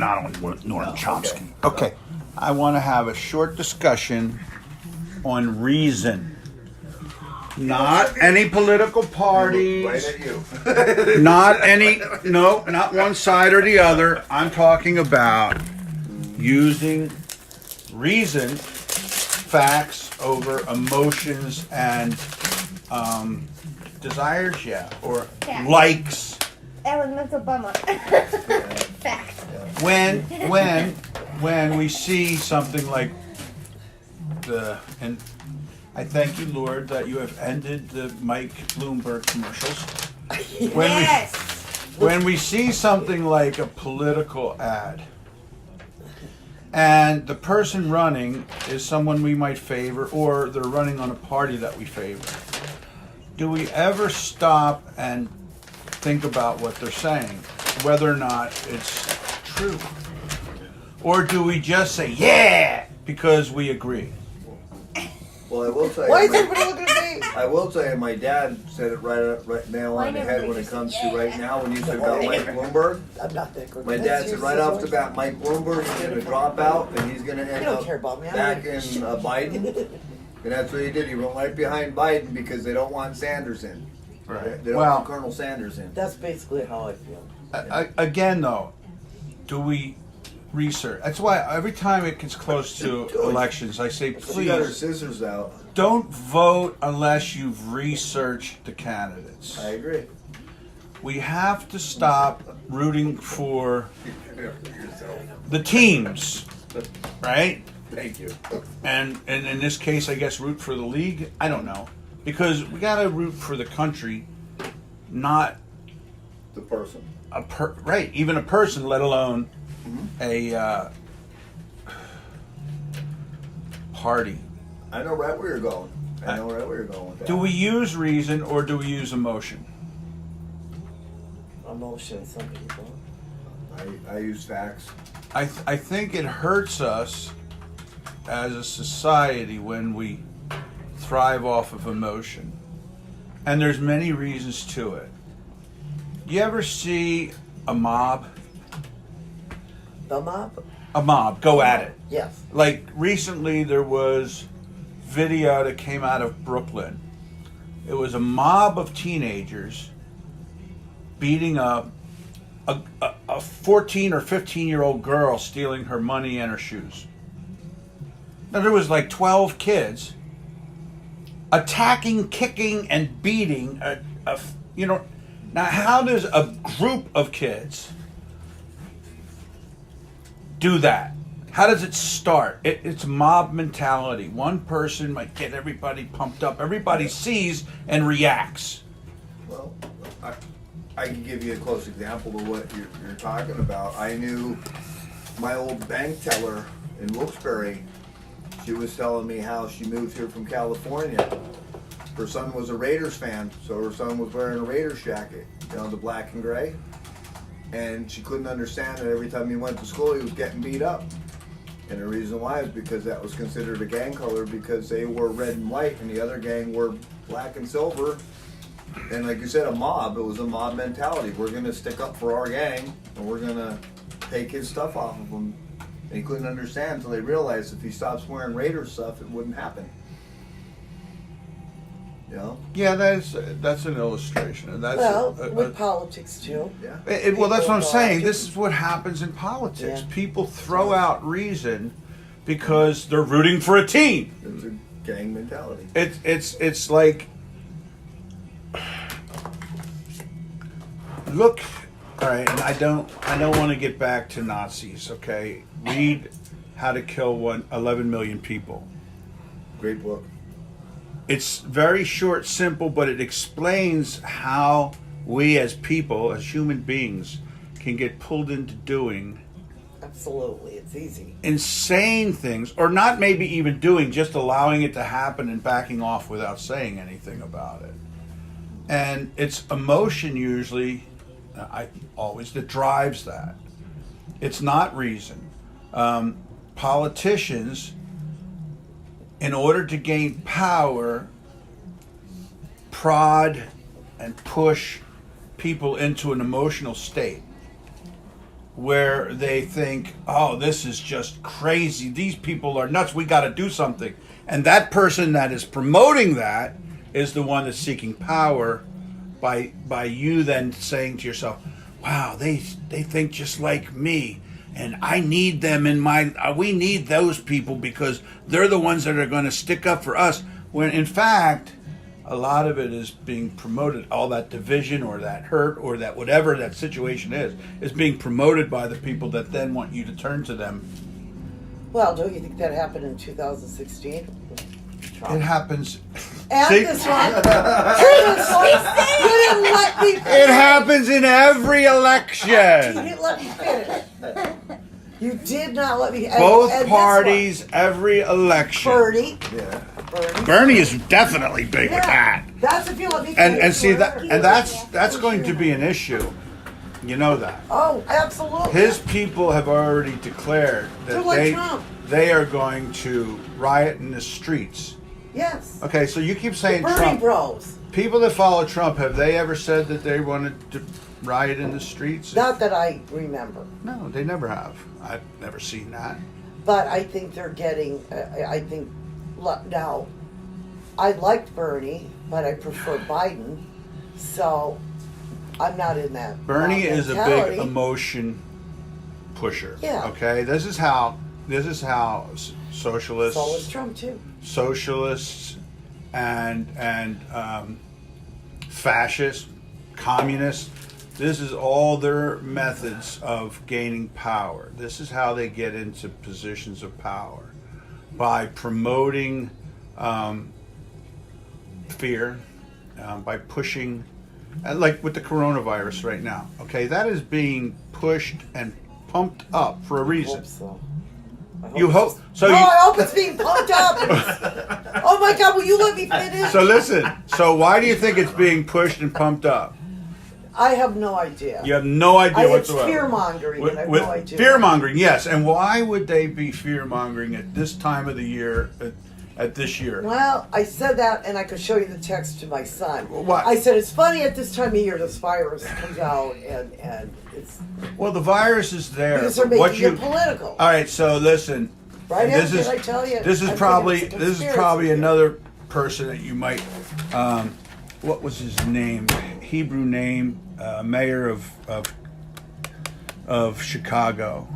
not on Noam Chomsky. Okay. I want to have a short discussion on reason. Not any political parties. Right at you. Not one side or the other. I'm talking about using reason, facts over emotions and desires, or likes. Elemental bummer. Fact. When we see something like and I thank you, Lord, that you have ended the Mike Bloomberg commercials. When we see something like a political ad, and the person running is someone we might favor, or they're running on a party that we favor, do we ever stop and think about what they're saying, whether or not it's true? Or do we just say, yeah, because we agree? Well, I will tell you. Why is everybody looking at me? I will tell you, my dad said it right nail on the head when it comes to right now. When you said about Mike Bloomberg, I'm not that good. my dad said right off the bat, Mike Bloomberg is going to drop out and he's going to end don't up care about me. back in Biden. And that's what he did. He went right behind Biden because they don't want Sanders in. Right. They don't want Colonel Sanders in. That's basically how I feel. Again, though, do we research? That's why every time it gets close to elections, I say, She got her please scissors out. don't vote unless you've researched the candidates. I agree. We have to stop rooting for the teams, right? Thank you. And in this case, I guess root for the league. I don't know, because we got to root for the country, not The person. right, even a person, let alone a party. I know right where you're going. I know right where you're going with that. Do we use reason or do we use emotion? Emotion, some people. I use facts. I think it hurts us as a society when we thrive off of emotion. And there's many reasons to it. You ever see a mob? The mob? A mob, go at it. Yes. Like recently there was video that came out of Brooklyn. It was a mob of teenagers beating up a 14 or 15-year-old girl, stealing her money and her shoes. Now there was like 12 kids attacking, kicking, and beating now how does a group of kids do that? How does it start? It's mob mentality. One person might get everybody pumped up. Everybody sees and reacts. Well, I can give you a close example of what you're talking about. I knew my old bank teller in Wilkes-Barre. She was telling me how she moved here from California. Her son was a Raiders fan, so her son was wearing a Raiders jacket, the black and gray. And she couldn't understand that every time he went to school, he was getting beat up. And the reason why is because that was considered a gang color because they wore red and white and the other gang wore black and silver. And like you said, a mob, it was a mob mentality. We're going to stick up for our gang and we're going to take his stuff off of him. And he couldn't understand until they realized if he stops wearing Raiders stuff, it wouldn't happen. Yeah, that's an illustration. And that's with politics too. Yeah. well, that's what I'm saying. This is what happens in politics. Yeah. People throw out reason because they're rooting for a team. It's a gang mentality. It's like, look, all right. And I don't want to get back to Nazis. Okay, read How to Kill 11 Million People. Great book. It's very short, simple, but it explains how we as people, as human beings, can get pulled into doing Absolutely, it's easy. insane things, or not maybe even doing, just allowing it to happen and backing off without saying anything about it. And it's emotion usually, that drives that. It's not reason. Politicians, in order to gain power, prod and push people into an emotional state. where they think, oh, this is just crazy. These people are nuts. We got to do something. And that person that is promoting that is the one that's seeking power by you then saying to yourself, wow, they think just like me. And I need them in my, we need those people because they're the ones that are going to stick up for us. When in fact, a lot of it is being promoted. All that division or that hurt or that whatever that situation is being promoted by the people that then want you to turn to them. Well, don't you think that happened in 2016? It happens. And See? this one. You didn't let me finish. It happens in every You election. didn't let me finish. You did not let me. Both and this parties, every one, election. Bernie. Yeah. Bernie is definitely big with that. That's if you let me And finish. see that, whatever. and that's going to be an issue. You know that. Oh, absolutely. His people have already declared They're that like Trump. they are going to riot in the streets. Yes. Okay, so you keep saying Bernie Trump. Bros. People that follow Trump, have they ever said that they wanted to riot in the streets? Not that I remember, No, they never have. I've never seen that. but I think they're getting. Now, I liked Bernie, but I prefer Biden, so I'm not in that. Bernie is a mentality. big emotion pusher. Yeah. Okay, this is how socialists, So is Trump too. socialists, and fascists, communists. This is all their methods of gaining power. This is how they get into positions of power, by promoting fear, by pushing, like with the coronavirus right now. Okay, that is being pushed and pumped up for a I reason. hope so. You hope so. No, You, I hope it's being pumped up. Oh my God! Will you let me finish? so listen. So why do you think it's being pushed and pumped up? I have no idea. You have no idea It's whatsoever. fear mongering, and I have With no idea. fear mongering, yes. And why would they be fear mongering at this time of the year? At this year? Well, I said that, and I could show you the text to my son. What? I said it's funny at this time of year this virus comes out, and it's Well, the virus is there. because they're What making it political. All right. So listen. Right? This Did is I tell you? this is I'm probably thinking it's a this is conspiracy probably theory. another person that you might. What was his name? Hebrew name. Mayor of Chicago.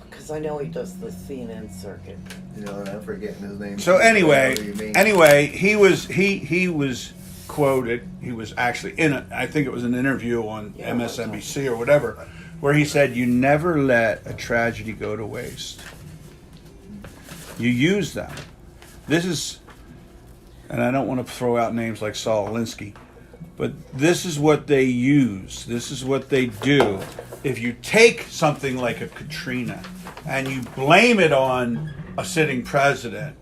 Because I know he does the CNN circuit. You know, and I'm forgetting his name. So anyway, I know what you mean. he was quoted. He was actually in a, I think it was an interview on Yeah, MSNBC or whatever, where he said, "You never let a tragedy go to waste. You use them." This is, and I don't want to throw out names like Saul Alinsky, but this is what they use. This is what they do. If you take something like a Katrina and you blame it on a sitting president,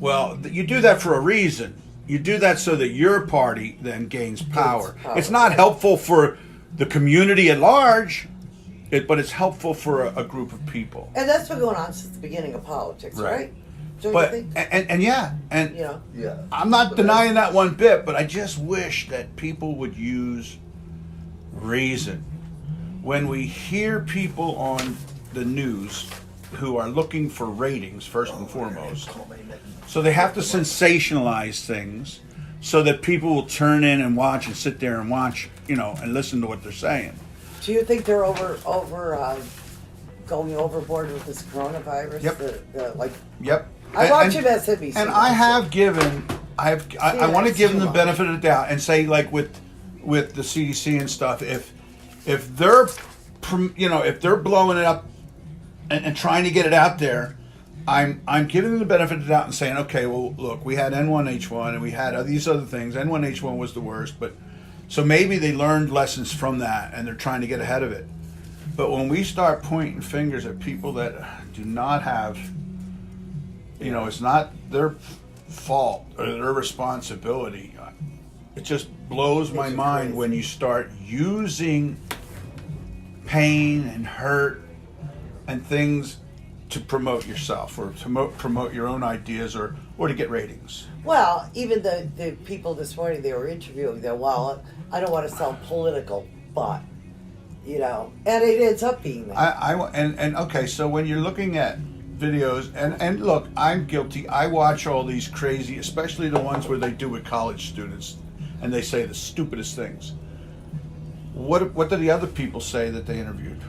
well, you do that for a reason. You do that so that your party then gains power. power. It's not helpful for the community at large, but it's helpful for a group of people. And that's been going on since the beginning of politics, Right. right? Don't But you think? and yeah, and You know, Yeah. I'm not denying that one bit, but I just wish that people would use reason. When we hear people on the news who are looking for ratings, first and foremost, so they have to sensationalize things so that people will turn in and watch and sit there and watch, and listen to what they're saying. do you think they're going overboard with this coronavirus? Yep. Yep. I watch MSNBC. And I have given, I want to it's give them too the much. benefit of the doubt and say, like with the CDC and stuff, if they're, if they're blowing it up and trying to get it out there, I'm giving them the benefit of the doubt and saying, okay, well, look, we had N1H1 and we had these other things. N1H1 was the worst, but so maybe they learned lessons from that and they're trying to get ahead of it. But when we start pointing fingers at people that do not have, it's not their fault or their responsibility, it just blows my It's mind crazy. when you start using pain and hurt and things to promote yourself or to promote your own ideas or to get ratings. Well, even the people this morning they were interviewing them. Well, I don't want to sound political, but You know, and it ends up being that. And okay, so when you're looking at videos, and look, I'm guilty. I watch all these crazy, especially the ones where they do with college students, and they say the stupidest things. What do the other people say that they interviewed?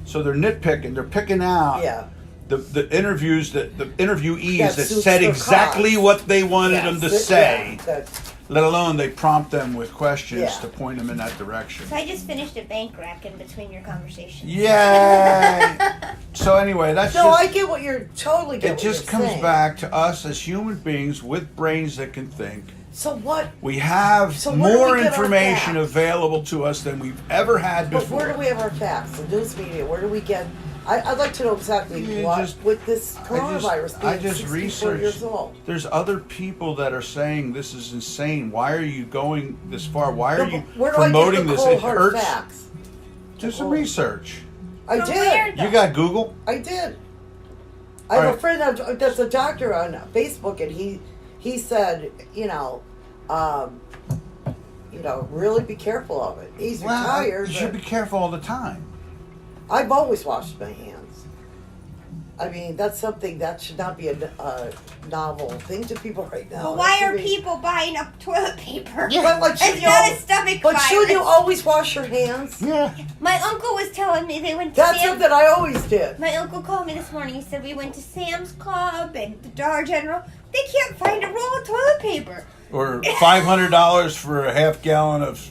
So they're nitpicking. They're picking out Yeah. the interviews that the interviewees That that suits said their exactly cause. what they wanted them to Yes, say. yeah, that's- Let alone they prompt them with questions Yeah. to point them in that direction. So I just finished a bank rack in between your conversations. Yay! So anyway, that's No, just, I get what you're totally get it what just you're comes saying. back to us as human beings with brains that can think. So what? We have So where do more we get our information facts? available to us than we've ever had But before. where do we have our facts? The news media. Where do we get? I'd like to know exactly You what just- with this coronavirus I being just 64 researched. years old. There's other people that are saying this is insane. Why are you going this far? Why are No, you but where do promoting I get the this? cold It hard hurts. facts? Do some research. I From did. where, though? You got Google? I did. I All have right. a friend that's a doctor on Facebook, and he said, really be careful of it. He's retired. You should but be careful all the time. I've always washed my hands. I mean, that's something that should not be a novel thing to people right now. But why It should are be- people buying up toilet paper? But like, It's shouldn't you not al- a stomach But virus. should you always wash your hands? Yeah. My uncle was telling me they went to That's Sam's. something I always did. My uncle called me this morning. He said we went to Sam's Club and the Dollar General. They can't find a roll of toilet paper. Or $500 for a half gallon of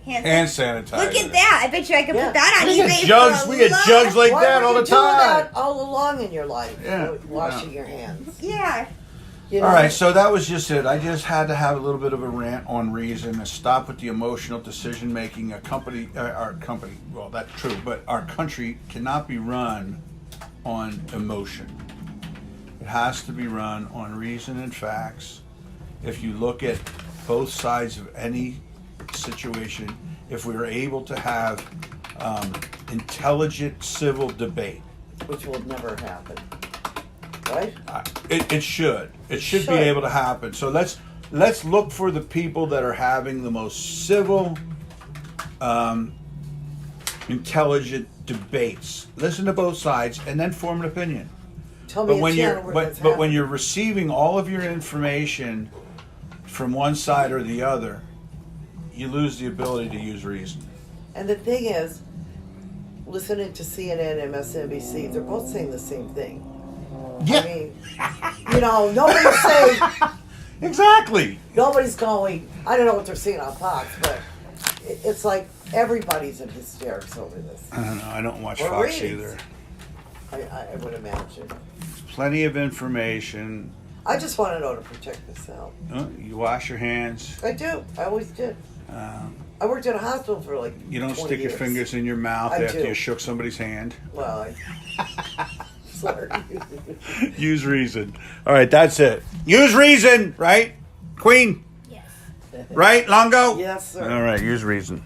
Hand hand sanitizer. Look at that! I bet you I could Yeah. put that on We eBay get for jugs. a We get lot. jugs like Why that were all you the doing time. that all along in your life? Yeah. Washing your hands. Yeah. You know? All right, so that was just it. I just had to have a little bit of a rant on reason and stop with the emotional decision making. Our company, well, that's true, but our country cannot be run on emotion. It has to be run on reason and facts. If you look at both sides of any situation, if we are able to have intelligent civil debate, Which will never happen. Right? It should. It should be Should. able to happen. So let's look for the people that are having the most civil, intelligent debates. Listen to both sides and then form an opinion. Tell me But when a you're channel where that's but when happening. you're receiving all of your information from one side or the other, you lose the ability to use reason. And the thing is, listening to CNN and MSNBC, they're both saying the same thing. I mean, nobody's saying, Exactly. nobody's going, I don't know what they're saying on Fox, but it's like everybody's in hysterics over this. I don't know. I don't watch Or Fox reads. either. I would imagine. Plenty of information. I just want to know to protect myself. You wash your hands. I do. I always did. I worked in a hospital for like You don't 20 stick your years. fingers in your mouth I after do. you shook somebody's hand. Well, sorry. Use reason. All right, that's it. Use reason, right? Queen, Yes. right? Longo? Yes, sir. All right, use reason.